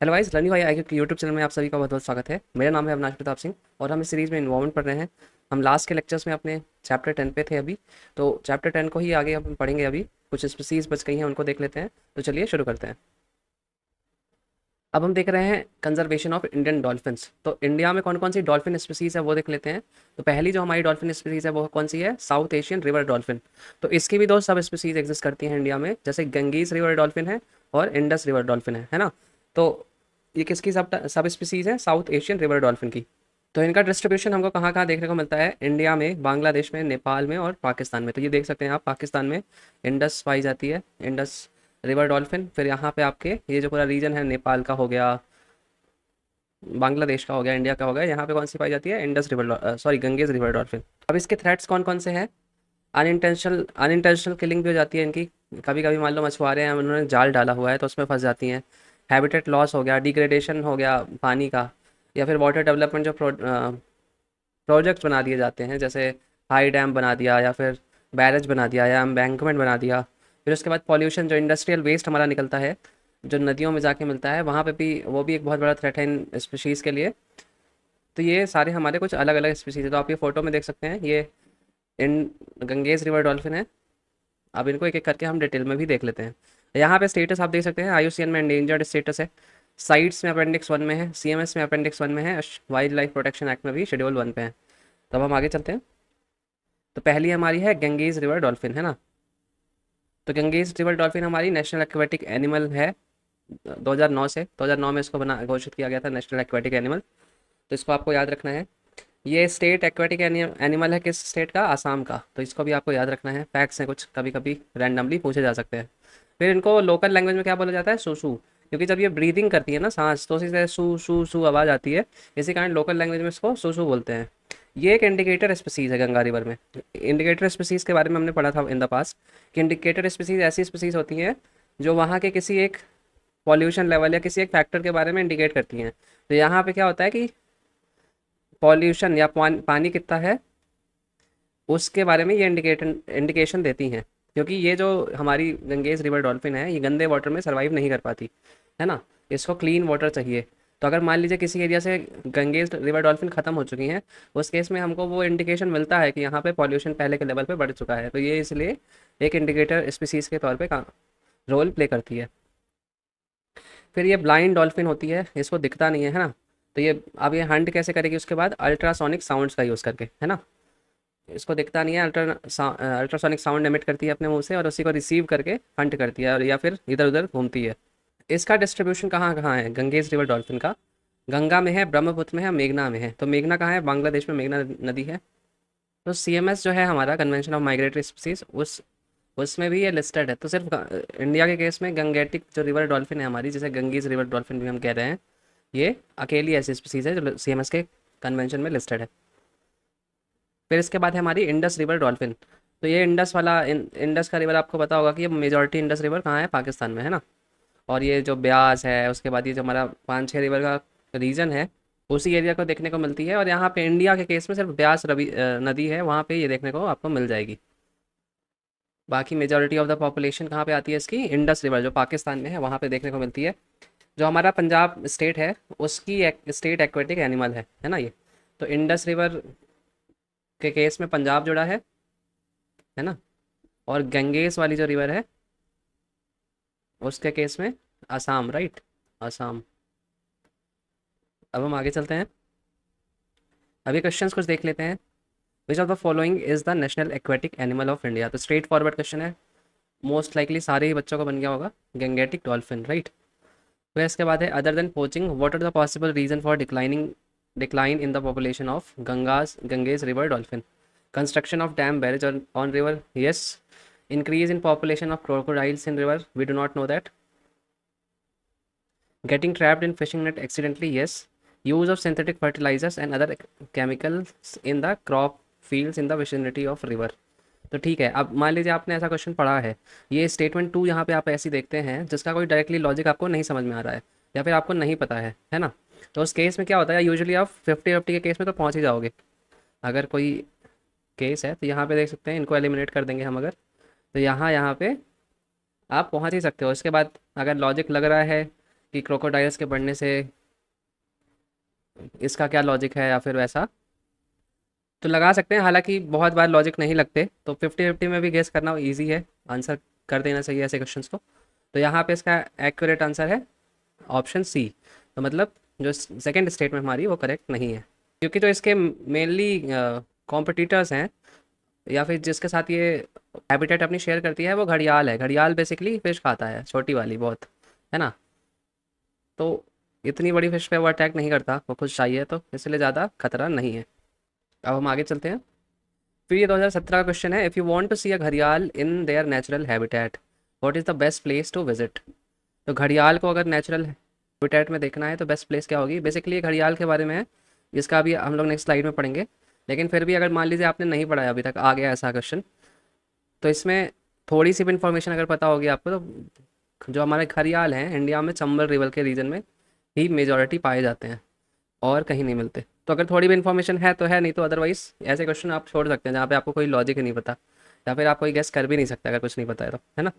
Hello guys, learning by IQ के YouTube channel में आप सभी का बहुत बहुत स्वागत है। मेरा नाम है अविनाश प्रताप सिंह और हम इस सीरीज़ में इन्वॉल्वमेंट पढ़ रहे हैं। हम लास्ट के लेक्चर्स में अपने चैप्टर 10 पे थे अभी, तो चैप्टर 10 को ही आगे हम पढ़ेंगे। अभी कुछ स्पीसीज बच गई हैं, उनको देख लेते हैं। तो चलिए शुरू करते हैं। अब हम देख रहे हैं कंजर्वेशन ऑफ इंडियन डॉल्फिन्स। तो इंडिया में कौन कौन सी डॉल्फिन स्पीसीज है वो देख लेते हैं। तो पहली जो हमारी डॉल्फिन स्पीसीज है वो कौन सी है? South Asian river dolphin. तो इसकी भी दो सब स्पीसीज एग्जिस्ट करती हैं इंडिया में, जैसे गंगीज रिवर डॉल्फिन है और इंडस रिवर डॉल्फिन है ना। तो ये किसकी सब सब स्पीसीज है? साउथ एशियन रिवर डॉल्फिन की। तो इनका डिस्ट्रीब्यूशन हमको कहाँ कहाँ देखने को मिलता है? इंडिया में, बांग्लादेश में, नेपाल में और पाकिस्तान में। तो ये देख सकते हैं आप, पाकिस्तान में इंडस पाई जाती है, इंडस रिवर डॉल्फिन। फिर यहाँ पे आपके ये जो पूरा रीजन है, नेपाल का हो गया, बांग्लादेश का हो गया, इंडिया का हो गया, यहाँ पे कौन सी पाई जाती है? Indus river, sorry, Ganges river dolphin. अब इसके थ्रेट्स कौन कौन से हैं? अनइंटेंशनल किलिंग भी हो जाती है इनकी। कभी कभी मान लो मछुआरे हैं, उन्होंने जाल डाला हुआ है तो उसमें फंस जाती हैं। हैबिटेट लॉस हो गया, डिग्रेडेशन हो गया पानी का, या फिर वाटर डेवलपमेंट जो प्रोजेक्ट्स बना दिए जाते हैं, जैसे हाई डैम बना दिया या फिर बैरेज बना दिया या एम्बैंकमेंट बना दिया। फिर उसके बाद पॉल्यूशन, जो इंडस्ट्रियल वेस्ट हमारा निकलता है, जो नदियों में जाके मिलता है, वहाँ पे भी वो भी एक बहुत बड़ा थ्रेट है इन स्पीशीज़ के लिए। तो ये सारे हमारे कुछ अलग अलग स्पीशीज़ है। तो आप ये फोटो में देख सकते हैं, ये इन गंगेज रिवर डॉल्फिन है। अब इनको एक एक करके हम डिटेल में भी देख लेते हैं। यहाँ पे स्टेटस आप देख सकते हैं, आईयूसीएन में एंडेंजर्ड स्टेटस है, साइट्स में अपेंडिक्स 1 में है, सीएमएस में अपेंडिक्स 1 में है, वाइल्ड लाइफ प्रोटेक्शन एक्ट में भी शेड्यूल 1 पे है। तब हम आगे चलते हैं। तो पहली हमारी है गंगेज रिवर डॉल्फिन, है ना। तो गंगेज रिवर डॉल्फिन हमारी नेशनल एक्वेटिक एनिमल है। 2009 से 2009 में इसको बना घोषित किया गया था नेशनल एक्वेटिक एनिमल। तो इसको आपको याद रखना है। ये स्टेट एक्वेटिक एनिमल है किस स्टेट का? आसाम का। तो इसको भी आपको याद रखना है। फैक्ट्स हैं कुछ, कभी कभी रैंडमली पूछे जा सकते हैं। फिर इनको लोकल लैंग्वेज में क्या बोला जाता है? सूसू। क्योंकि जब ये ब्रीदिंग करती है ना, सांस, तो उसी से सू सू सू आवाज़ आती है। इसी कारण लोकल लैंग्वेज में इसको सूसू बोलते हैं। ये एक इंडिकेटर स्पीसीज है गंगा रिवर में। इंडिकेटर स्पीसीज के बारे में हमने पढ़ा था इन द पास कि इंडिकेटर स्पीसीज ऐसी स्पीसीज होती हैं जो वहाँ के किसी एक पॉल्यूशन लेवल या किसी एक फैक्टर के बारे में इंडिकेट करती हैं। तो यहाँ पे क्या होता है कि पॉल्यूशन या पानी कितना है उसके बारे में ये इंडिकेशन देती हैं। क्योंकि ये जो हमारी गंगेज रिवर डॉल्फिन है, ये गंदे वाटर में सर्वाइव नहीं कर पाती, है ना। इसको क्लीन वाटर चाहिए। तो अगर मान लीजिए किसी एरिया से गंगेज रिवर डॉल्फिन ख़त्म हो चुकी हैं, उस केस में हमको वो इंडिकेशन मिलता है कि यहाँ पे पॉल्यूशन पहले के लेवल पे बढ़ चुका है। तो ये इसलिए एक इंडिकेटर स्पीसीज़ के तौर पे रोल प्ले करती है। फिर ये ब्लाइंड डॉल्फिन होती है, इसको दिखता नहीं है ना। तो ये अब ये हंट कैसे करेगी? उसके बाद अल्ट्रासोनिक साउंड्स का यूज़ करके, है ना। इसको दिखता नहीं है, अल्ट्रासोनिक साउंड एमिट करती है अपने मुंह से और उसी को रिसीव करके हंट करती है, और या फिर इधर उधर घूमती है। इसका डिस्ट्रीब्यूशन कहाँ कहाँ है गंगेज रिवर डॉल्फिन का? गंगा में है, ब्रह्मपुत्र में है, मेघना में है। तो मेघना कहाँ है? बांग्लादेश में मेघना नदी है। तो सीएमएस जो है हमारा, कन्वेंशन ऑफ माइग्रेटरी स्पीसीज, उस उसमें भी ये लिस्टेड है। तो सिर्फ इंडिया के केस में गंगेटिक जो रिवर डॉल्फिन है हमारी, जिसे गंगीज रिवर डॉल्फिन भी हम कह रहे हैं, ये अकेली ऐसी स्पीसीज है जो सीएमएस के कन्वेंशन में लिस्टेड है। फिर इसके बाद है हमारी इंडस रिवर डॉल्फिन। तो ये इंडस वाला इंडस का रिवर आपको पता होगा कि ये मेजॉरिटी इंडस रिवर कहाँ है? पाकिस्तान में, है ना। और ये जो ब्यास है, उसके बाद ये जो हमारा 5-6 रिवर का रीजन है, उसी एरिया को देखने को मिलती है। और यहाँ पे इंडिया के केस में सिर्फ ब्यास नदी है, वहाँ पे ये देखने को आपको मिल जाएगी। बाकी मेजॉरिटी ऑफ द पॉपुलेशन कहाँ पे आती है इसकी? इंडस रिवर जो पाकिस्तान में है वहाँ पे देखने को मिलती है। जो हमारा पंजाब स्टेट है, उसकी स्टेट एक्वेटिक एनिमल है ना ये। तो इंडस रिवर के केस में पंजाब जुड़ा है ना। और गंगेस वाली जो रिवर है उसके केस में असम, राइट, असम। अब हम आगे चलते हैं। अभी क्वेश्चंस कुछ देख लेते हैं। विच of the following is the national aquatic animal of India? तो स्ट्रेट फॉरवर्ड क्वेश्चन है, मोस्ट लाइकली सारे ही बच्चों को बन गया होगा, गंगेटिक डॉल्फिन, राइट। फिर इसके बाद है other than poaching what are the possible reason for decline in the population of Ganges river dolphin? Construction of dam barrage on river, yes. Increase in population of crocodiles in river, we do not know that. Getting trapped in fishing net accidentally, yes. Use of synthetic fertilizers and other chemicals in the crop fields in the vicinity of river. तो ठीक है, अब मान लीजिए आपने ऐसा question पढ़ा है, ये स्टेटमेंट 2 यहाँ पे आप ऐसी देखते हैं जिसका कोई डायरेक्टली लॉजिक आपको नहीं समझ में आ रहा है या फिर आपको नहीं पता है ना। तो उस केस में क्या होता है, यूजुअली आप 50-50 के केस में तो पहुँच ही जाओगे। अगर कोई केस है तो यहाँ पे देख सकते हैं, इनको एलिमिनेट कर देंगे हम अगर। तो यहाँ यहाँ पे आप पहुँच ही सकते हो। इसके बाद अगर लॉजिक लग रहा है कि क्रोकोडाइल्स के बढ़ने से इसका क्या लॉजिक है या फिर वैसा, तो लगा सकते हैं। हालांकि बहुत बार लॉजिक नहीं लगते, तो 50-50 में भी गेस करना ईजी है, आंसर कर देना चाहिए ऐसे क्वेश्चंस को। तो यहाँ पे इसका एक्यूरेट आंसर है ऑप्शन सी। तो मतलब जो सेकंड स्टेटमेंट हमारी वो करेक्ट नहीं है, क्योंकि जो इसके मेनली कॉम्पिटिटर्स हैं या फिर जिसके साथ ये हैबिटेट अपनी शेयर करती है वो घड़ियाल है। घड़ियाल बेसिकली फिश खाता है, छोटी वाली बहुत, है ना। तो इतनी बड़ी फिश पे वो अटैक नहीं करता, वो खुद चाहिए, तो इसलिए ज़्यादा खतरा नहीं है। अब हम आगे चलते हैं। फिर ये 2017 का क्वेश्चन है, if you want to see a घड़ियाल in their natural habitat, what is the best place to visit. तो घड़ियाल को अगर नेचुरल हैबिटेट में देखना है तो बेस्ट प्लेस क्या होगी। बेसिकली ये घड़ियाल के बारे में है, इसका भी हम लोग नेक्स्ट स्लाइड में पढ़ेंगे। लेकिन फिर भी अगर मान लीजिए आपने नहीं पढ़ा है अभी तक, आ गया ऐसा क्वेश्चन, तो इसमें थोड़ी सी भी इन्फॉर्मेशन अगर पता होगी आपको, तो जो हमारे घड़ियाल हैं इंडिया में चंबल रिवर के रीजन में ही मेजॉरिटी पाए जाते हैं और कहीं नहीं मिलते। तो अगर थोड़ी भी इन्फॉर्मेशन है तो है, नहीं तो अदरवाइज ऐसे क्वेश्चन आप छोड़ सकते हैं जहाँ पे आपको कोई लॉजिक ही नहीं पता, या फिर आप कोई गेस कर भी नहीं सकते अगर कुछ नहीं पता है तो, है ना।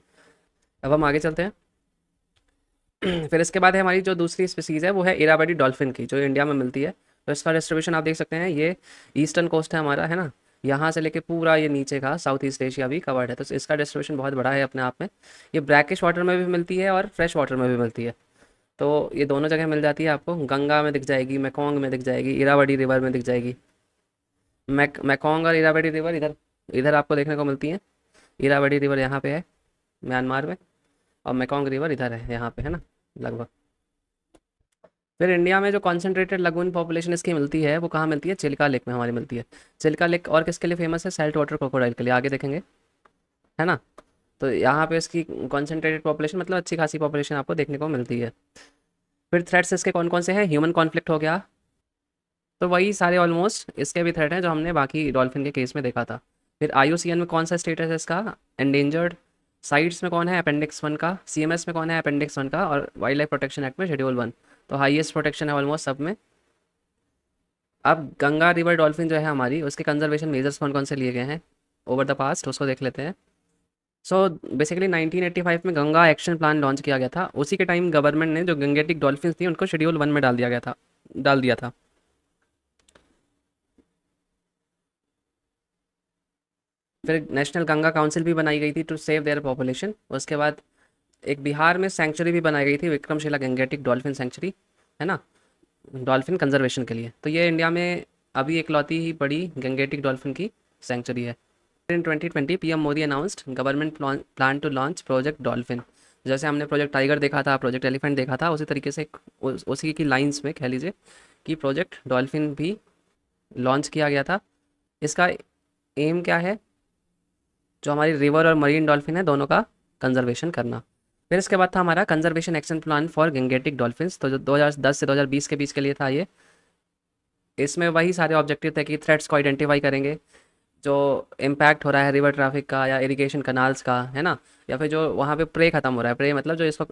अब हम आगे चलते हैं। फिर इसके बाद है हमारी जो दूसरी स्पीसीज़ है वो है इरावदी डॉल्फिन की, जो इंडिया में मिलती है। तो इसका डिस्ट्रीब्यूशन आप देख सकते हैं, ये ईस्टर्न कोस्ट है हमारा, है ना। यहाँ से लेके पूरा ये नीचे का साउथ ईस्ट एशिया भी कवर्ड है, तो इसका डिस्ट्रीब्यूशन बहुत बड़ा है अपने आप में। ये ब्रैकिश वाटर में भी मिलती है और फ्रेश वाटर में भी मिलती है। तो ये दोनों जगह मिल जाती है आपको, गंगा में दिख जाएगी, मेकोंग में दिख जाएगी, इरावदी रिवर में दिख जाएगी। मेकोंग और इरावदी रिवर इधर इधर आपको देखने को मिलती हैं। इरावदी रिवर यहाँ पे है म्यांमार में, और मेकोंग रिवर इधर है यहाँ पे, है ना, लगभग। फिर इंडिया में जो कॉन्सेंट्रेटेड लगून पॉपुलेशन इसकी मिलती है वो कहाँ मिलती है, चिल्का लेक में हमारी मिलती है। चिल्का लेक और किसके लिए फेमस है, सेल्ट वाटर क्रोकोडाइल के लिए, आगे देखेंगे, है ना। तो यहाँ पे इसकी कॉन्सेंट्रेटेड पॉपुलेशन मतलब अच्छी खासी पॉपुलेशन आपको देखने को मिलती है। फिर थ्रेट्स इसके कौन कौन से हैं, ह्यूमन कॉन्फ्लिक्ट हो गया, तो वही सारे ऑलमोस्ट इसके भी थ्रेट हैं जो हमने बाकी डॉल्फिन के केस में देखा था। फिर आईयूसीएन में कौन सा स्टेटस है इसका, एंडेंजर्ड। साइट्स में कौन है, अपेंडिक्स 1 का। सीएमएस में कौन है, अपेंडिक्स 1 का। और वाइल्ड लाइफ प्रोटेक्शन एक्ट में शेड्यूल 1। तो हाईएस्ट प्रोटेक्शन है ऑलमोस्ट सब में। अब गंगा रिवर डॉल्फिन जो है हमारी, उसके कंजर्वेशन मेजर्स कौन कौन से लिए गए हैं ओवर द पास्ट, उसको देख लेते हैं। सो बेसिकली 1985 में गंगा एक्शन प्लान लॉन्च किया गया था। उसी के टाइम गवर्नमेंट ने जो गंगेटिक डॉल्फिन थी उनको शेड्यूल 1 में डाल दिया था। फिर नेशनल गंगा काउंसिल भी बनाई गई थी टू सेव देयर पॉपुलेशन। उसके बाद एक बिहार में सेंचुरी भी बनाई गई थी, विक्रमशिला गंगेटिक डॉल्फिन सेंचुरी, है ना, डॉल्फिन कंजर्वेशन के लिए। तो ये इंडिया में अभी एकलौती ही बड़ी गंगेटिक डॉल्फिन की सेंचुरी है। In 2020 PM Modi announced government plan to launch project dolphin. जैसे हमने प्रोजेक्ट टाइगर देखा था, प्रोजेक्ट एलिफेंट देखा था, उसी तरीके से उसी की लाइंस में कह लीजिए कि प्रोजेक्ट डॉल्फिन भी लॉन्च किया गया था। इसका एम क्या है, जो हमारी रिवर और मरीन डॉल्फिन है दोनों का कंजर्वेशन करना। फिर इसके बाद था हमारा conservation action plan for Gangetic dolphins, तो जो 2010 से 2020 के बीच के लिए था ये। इसमें वही सारे ऑब्जेक्टिव थे कि थ्रेट्स को आइडेंटिफाई करेंगे, जो इम्पैक्ट हो रहा है रिवर ट्रैफिक का या इरिगेशन कनाल्स का, है ना, या फिर जो वहाँ पे प्रे खत्म हो रहा है। प्रे मतलब जो इसको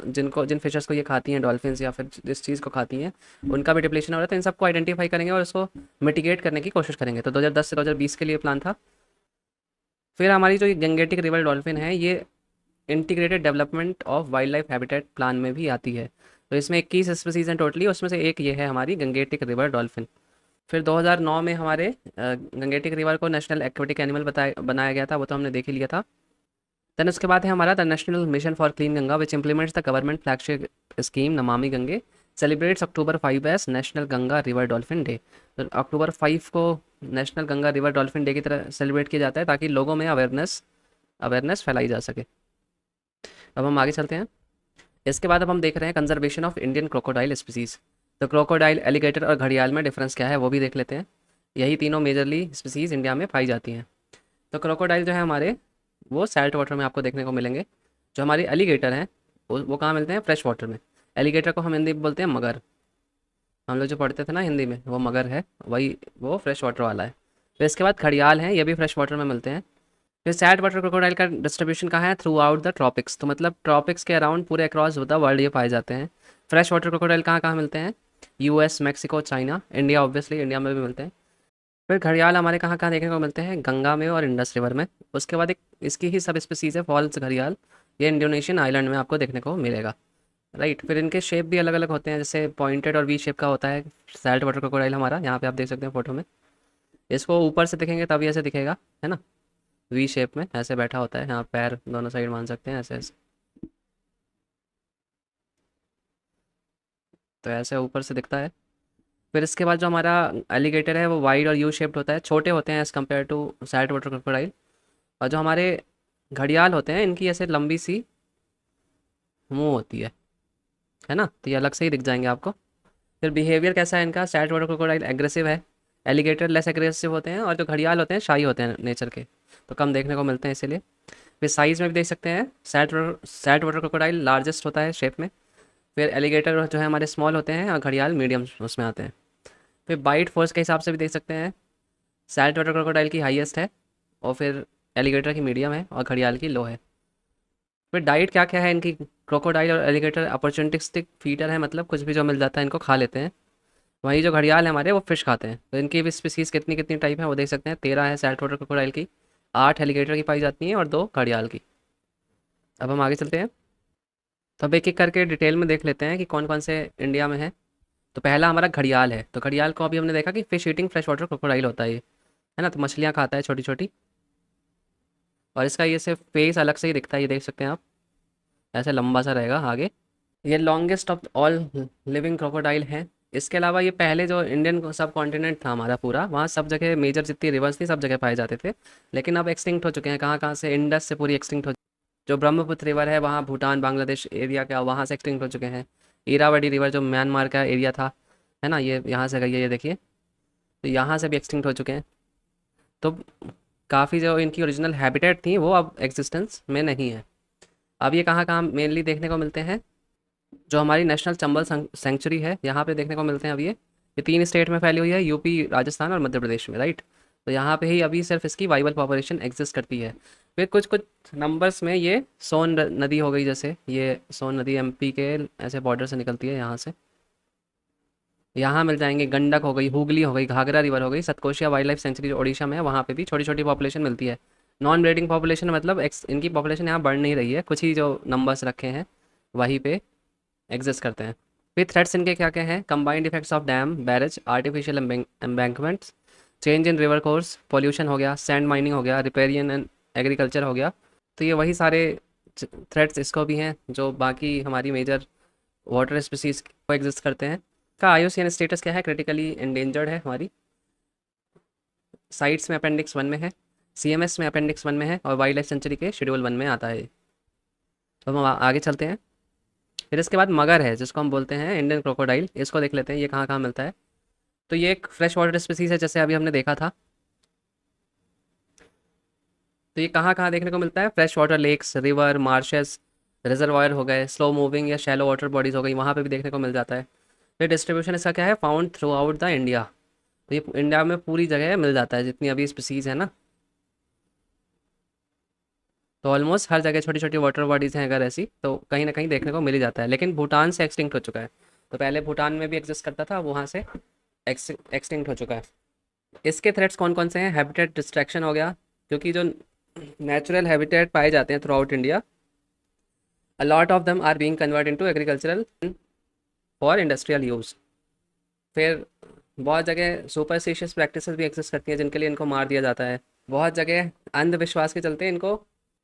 जिन फिशर्स को ये खाती हैं डॉल्फिन्स, या फिर जिस चीज़ को खाती हैं उनका भी डिप्लेशन हो रहा है। तो इन सबको आइडेंटिफाई करेंगे और इसको मिटिगेट करने की कोशिश करेंगे। तो 2010 से 2020 के लिए प्लान था। फिर हमारी जो ये गंगेटिक रिवर डॉल्फिन है, ये integrated development of wild life habitat plan में भी आती है। तो इसमें 21 स्पीसीज हैं टोटली, उसमें से एक ये है हमारी गंगेटिक रिवर डॉल्फिन। फिर 2009 में हमारे गंगेटिक रिवर को नेशनल एक्वेटिक एनिमल बनाया गया था, वो तो हमने देख ही लिया था। देन उसके बाद है हमारा the national mission for clean Ganga which implements the government flagship scheme Namami Gange, celebrates October 5 as national Ganga river dolphin day. तो October 5 को national Ganga river dolphin day की तरह सेलिब्रेट किया जाता है, ताकि लोगों में अवेयरनेस फैलाई जा सके। अब हम आगे चलते हैं। इसके बाद अब हम देख रहे हैं conservation of Indian crocodile species. तो क्रोकोडाइल, एलिगेटर और घड़ियाल में डिफरेंस क्या है वो भी देख लेते हैं। यही तीनों मेजरली स्पीसीज इंडिया में पाई जाती हैं। तो क्रोकोडाइल जो है हमारे, वो सैल्ट वाटर में आपको देखने को मिलेंगे। जो हमारे एलिगेटर हैं वो कहाँ मिलते हैं, फ्रेश वाटर में। एलिगेटर को हम हिंदी में बोलते हैं मगर, हम लोग जो पढ़ते थे ना हिंदी में, वो मगर है, वही वो फ्रेश वाटर वाला है। फिर इसके बाद घड़ियाल हैं, ये भी फ्रेश वाटर में मिलते हैं। फिर सैल्ट वाटर क्रोकोडाइल का डिस्ट्रीब्यूशन कहाँ है, थ्रू आउट द ट्रॉपिक्स, तो मतलब ट्रॉपिक्स के अराउंड पूरे अक्रॉस द वर्ल्ड ये पाए जाते हैं। फ्रेश वाटर क्रोकोडाइल कहाँ कहाँ मिलते हैं, US, Mexico, China, India, obviously India में भी मिलते हैं। फिर घड़ियाल हमारे कहाँ कहाँ देखने को मिलते हैं, गंगा में और इंडस रिवर में। उसके बाद एक इसकी ही सब स्पीसीज है फॉल्स घड़ियाल, ये इंडोनेशियन आइलैंड में आपको देखने को मिलेगा। राइट। फिर इनके शेप भी अलग अलग होते हैं, जैसे पॉइंटेड और वी शेप का होता है सैल्ट वाटर क्रोकोडाइल हमारा, यहाँ पे आप देख सकते हैं फोटो में। इसको ऊपर से दिखेंगे तभी ऐसे दिखेगा, है ना, वी शेप में ऐसे बैठा होता है, यहाँ पैर दोनों साइड मान सकते हैं ऐसे ऐसे। तो ऐसे ऊपर से दिखता है। फिर इसके बाद जो हमारा एलिगेटर है वो वाइड और यू शेप्ड होता है, छोटे होते हैं as compare to salt water crocodile. और जो हमारे घड़ियाल होते हैं इनकी ऐसे लंबी सी मुंह होती है ना, तो ये अलग से ही दिख जाएंगे आपको। फिर बिहेवियर कैसा है इनका, सैल्ट वाटर क्रोकोडाइल एग्रेसिव है, एलिगेटर लेस एग्रेसिव होते हैं, और जो घड़ियाल होते हैं शाई होते हैं नेचर के, तो कम देखने को मिलते हैं इसीलिए। फिर साइज़ में भी देख सकते हैं, सैल्ट वाटर क्रोकोडाइल लार्जेस्ट होता है शेप में। फिर एलिगेटर जो है हमारे स्मॉल होते हैं और घड़ियाल मीडियम उसमें आते हैं। फिर बाइट फोर्स के हिसाब से भी देख सकते हैं, सैल्ट वाटर क्रोकोडाइल की हाईएस्ट है, और फिर एलिगेटर की मीडियम है और घड़ियाल की लो है। फिर डाइट क्या क्या है इनकी, क्रोकोडाइल और एलिगेटर अपॉर्चुनिस्टिक फीडर है, मतलब कुछ भी जो मिल जाता है इनको खा लेते हैं। वहीं जो घड़ियाल है हमारे वो फिश खाते हैं। तो इनकी भी स्पीसीज़ कितनी कितनी टाइप है वो देख सकते हैं, 13 है सैल्ट वाटर क्रोकोडाइल की, 8 एलिगेटर की पाई जाती हैं और 2 घड़ियाल की। अब हम आगे चलते हैं, तो अब एक एक करके डिटेल में देख लेते हैं कि कौन कौन से इंडिया में है। तो पहला हमारा घड़ियाल है, तो घड़ियाल को अभी हमने देखा कि fish eating fresh water crocodile होता है ये, है ना, तो मछलियाँ खाता है छोटी छोटी। और इसका ये सिर्फ फेस अलग से ही दिखता है, ये देख सकते हैं आप, ऐसे लंबा सा रहेगा आगे। ये longest of all living crocodile है। इसके अलावा ये पहले जो इंडियन सब कॉन्टिनेंट था हमारा पूरा, वहाँ सब जगह मेजर जितनी रिवर्स थी सब जगह पाए जाते थे, लेकिन अब एक्सटिंक्ट हो चुके हैं। कहाँ कहाँ से, इंडस से पूरी एक्सटिंक्ट हो, जो ब्रह्मपुत्र रिवर है वहाँ भूटान बांग्लादेश एरिया का, वहाँ से एक्सटिंक्ट हो चुके हैं। इरावदी रिवर जो म्यांमार का एरिया था, है ना, ये यहाँ से गई है, ये देखिए, तो यहाँ से भी एक्सटिंक्ट हो चुके हैं। तो काफ़ी जो इनकी ओरिजिनल हैबिटेट थी वो अब एग्जिस्टेंस में नहीं है। अब ये कहाँ कहाँ मेनली देखने को मिलते हैं, जो हमारी नेशनल चंबल सेंचुरी है यहाँ पे देखने को मिलते हैं। अब ये 3 स्टेट में फैली हुई है, यूपी, राजस्थान और मध्य प्रदेश में, राइट। तो यहाँ पे ही अभी सिर्फ इसकी वाइबल पॉपुलेशन एग्जिस्ट करती है। फिर कुछ कुछ नंबर्स में ये नदी हो गई, जैसे ये सोन नदी एमपी के ऐसे बॉर्डर से निकलती है यहाँ से, यहाँ मिल जाएंगे। गंडक हो गई, हुगली हो गई, घाघरा रिवर हो गई, सतकोशिया वाइल्ड लाइफ सेंचुरी जो ओडिशा में है वहाँ पे भी छोटी छोटी पॉपुलेशन मिलती है। नॉन ब्रीडिंग पॉपुलेशन मतलब इनकी पॉपुलेशन यहाँ बढ़ नहीं रही है, कुछ ही जो नंबर्स रखे हैं वहीं पे एग्जिस्ट करते हैं। फिर थ्रेट्स इनके क्या क्या हैं, combined effects of dam, barrage, artificial embankments, change in river course, pollution हो गया, सैंड माइनिंग हो गया, रिपेरियन एंड एग्रीकल्चर हो गया। तो ये वही सारे थ्रेट्स इसको भी हैं जो बाकी हमारी मेजर वाटर स्पीसीज को एग्जिस्ट करते हैं। का आईयूसीएन स्टेटस क्या है, क्रिटिकली एंडेंजर्ड है हमारी। साइट्स में अपेंडिक्स 1 में है, सीएमएस में अपेंडिक्स 1 में है, और वाइल्ड लाइफ सेंचुरी के शेड्यूल 1 में आता है। तो हम आगे चलते हैं। फिर इसके बाद मगर है, जिसको हम बोलते हैं इंडियन क्रोकोडाइल, इसको देख लेते हैं ये कहाँ कहाँ मिलता है। तो ये एक फ्रेश वाटर स्पीसीज है, जैसे अभी हमने देखा था। तो ये कहाँ कहाँ देखने को मिलता है, fresh water lakes, river, marshes, reservoir हो गए, स्लो मूविंग या शैलो वाटर बॉडीज हो गई, वहाँ पे भी देखने को मिल जाता है। फिर डिस्ट्रीब्यूशन इसका क्या है, found through out the India. तो ये इंडिया में पूरी जगह मिल जाता है जितनी अभी स्पीसीज है ना, तो ऑलमोस्ट हर जगह छोटी छोटी वाटर बॉडीज़ हैं, अगर ऐसी तो कहीं ना कहीं देखने को मिल ही जाता है। लेकिन भूटान से एक्सटिंक्ट हो चुका है, तो पहले भूटान में भी एग्जिस्ट करता था, वहाँ से एक्सटिंक्ट हो चुका है। इसके थ्रेट्स कौन कौन से हैं, हैबिटेट डिस्ट्रैक्शन हो गया, क्योंकि जो नेचुरल हैबिटेट पाए जाते हैं throughout India, a lot of them are being convert into agricultural for industrial use. फिर बहुत जगह सुपरस्टिशियस प्रैक्टिसेस भी एग्जिस्ट करती हैं जिनके लिए इनको मार दिया जाता है। बहुत जगह अंधविश्वास के चलते इनको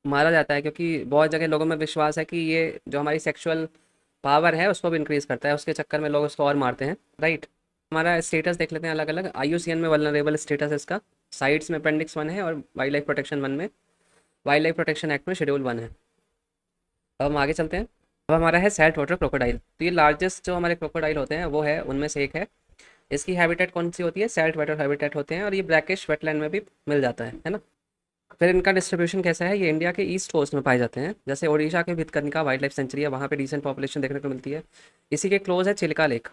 मारा जाता है, क्योंकि बहुत जगह लोगों में विश्वास है कि ये जो हमारी सेक्सुअल पावर है उसको भी इंक्रीज़ करता है, उसके चक्कर में लोग उसको और मारते हैं, राइट। हमारा स्टेटस देख लेते हैं अलग अलग, आईयूसीएन में वल्नरेबल स्टेटस है इसका, साइट्स में अपेंडिक्स 1 है, और वाइल्ड लाइफ प्रोटेक्शन 1 में, वाइल्ड लाइफ प्रोटेक्शन एक्ट में शेड्यूल 1 है। अब हम आगे चलते हैं। अब हमारा है सैल्ट वाटर क्रोकोडाइल। तो ये लार्जेस्ट जो हमारे क्रोकोडाइल होते हैं वो है, उनमें से एक है। इसकी हैबिटेट कौन सी होती है, सैल्ट वाटर हैबिटेट होते हैं, और ये ब्रैकिश वेटलैंड में भी मिल जाता है ना। फिर इनका डिस्ट्रीब्यूशन कैसा है, ये इंडिया के ईस्ट कोस्ट में पाए जाते हैं, जैसे ओडिशा के भितरकनिका वाइल्ड लाइफ सेंचुरी है, वहाँ पे डिसेंट पॉपुलेशन देखने को मिलती है। इसी के क्लोज है चिल्का लेक,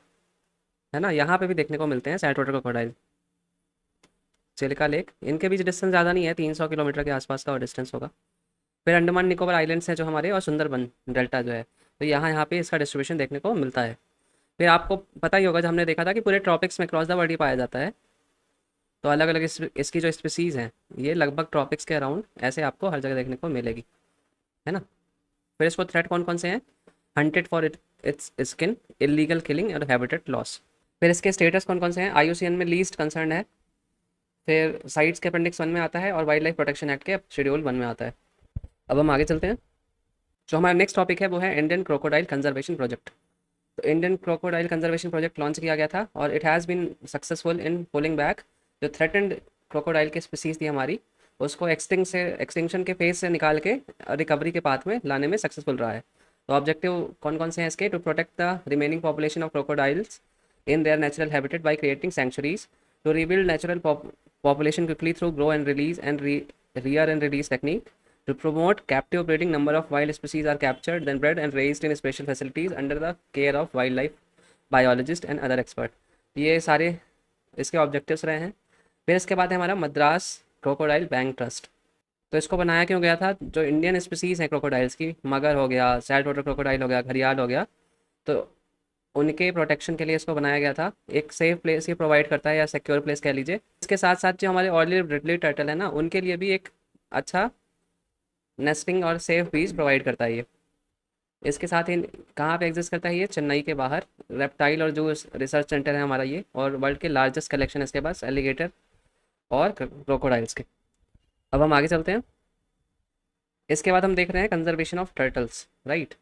है ना, यहाँ पे भी देखने को मिलते हैं salt water crocodile. Chilka lake, इनके बीच डिस्टेंस ज़्यादा नहीं है, 300 किलोमीटर के आसपास का और डिस्टेंस होगा। फिर अंडमान निकोबार आइलैंड्स हैं जो हमारे, और सुंदरबन डेल्टा जो है, तो यहाँ यहाँ पे इसका डिस्ट्रीब्यूशन देखने को मिलता है। फिर आपको पता ही होगा, जब हमने देखा था कि पूरे ट्रॉपिक्स में क्रॉस द वर्ल्ड ही पाया जाता है, तो अलग अलग इसकी जो स्पीसीज़ हैं ये लगभग ट्रॉपिक्स के अराउंड ऐसे आपको हर जगह देखने को मिलेगी, है ना। फिर इसको थ्रेट कौन कौन से हैं, hunted for its skin, illegal killing और हैबिटेट लॉस। फिर इसके स्टेटस कौन कौन से हैं, आईयूसीएन में लीस्ट कंसर्न है, फिर साइट्स के अपेंडिक्स 1 में आता है, और वाइल्ड लाइफ प्रोटेक्शन एक्ट के शेड्यूल 1 में आता है। अब हम आगे चलते हैं। जो हमारा नेक्स्ट टॉपिक है वो है इंडियन क्रोकोडाइल कंजर्वेशन प्रोजेक्ट। तो Indian crocodile conservation project launch किया गया था और it has been successful in pulling back जो थ्रेटेंड क्रोकोडाइल की स्पीसीज थी हमारी, उसको एक्सटिंक्शन के फेज से निकाल के रिकवरी के पाथ में लाने में सक्सेसफुल रहा है। तो ऑब्जेक्टिव कौन कौन से हैं इसके, to protect the remaining population of crocodiles in their natural habitat by creating sanctuaries, to rebuild natural population quickly through grow and release and rear and release technique, to promote captive breeding, number of wild species are captured then bred and raised in special facilities under the care of wildlife biologists and other expert। ये सारे इसके objectives रहे हैं। फिर इसके बाद है हमारा मद्रास क्रोकोडाइल बैंक ट्रस्ट। तो इसको बनाया क्यों गया था, जो इंडियन स्पीसीज़ हैं क्रोकोडाइल्स की, मगर हो गया, सैल्ट वाटर क्रोकोडाइल हो गया, घड़ियाल हो गया, तो उनके प्रोटेक्शन के लिए इसको बनाया गया था। एक सेफ प्लेस ये प्रोवाइड करता है, या सिक्योर प्लेस कह लीजिए। इसके साथ साथ जो हमारे ऑलिव रिडले टर्टल है ना, उनके लिए भी एक अच्छा नेस्टिंग और सेफ बीज प्रोवाइड करता है ये। इसके साथ ही कहाँ पे एग्जिस्ट करता है ये, चेन्नई के बाहर रेप्टाइल और जो रिसर्च सेंटर है हमारा ये, और वर्ल्ड के लार्जेस्ट कलेक्शन है इसके पास एलिगेटर और क्रोकोडाइल्स के। अब हम आगे चलते हैं। इसके बाद हम देख रहे हैं कंजर्वेशन ऑफ टर्टल्स, राइट।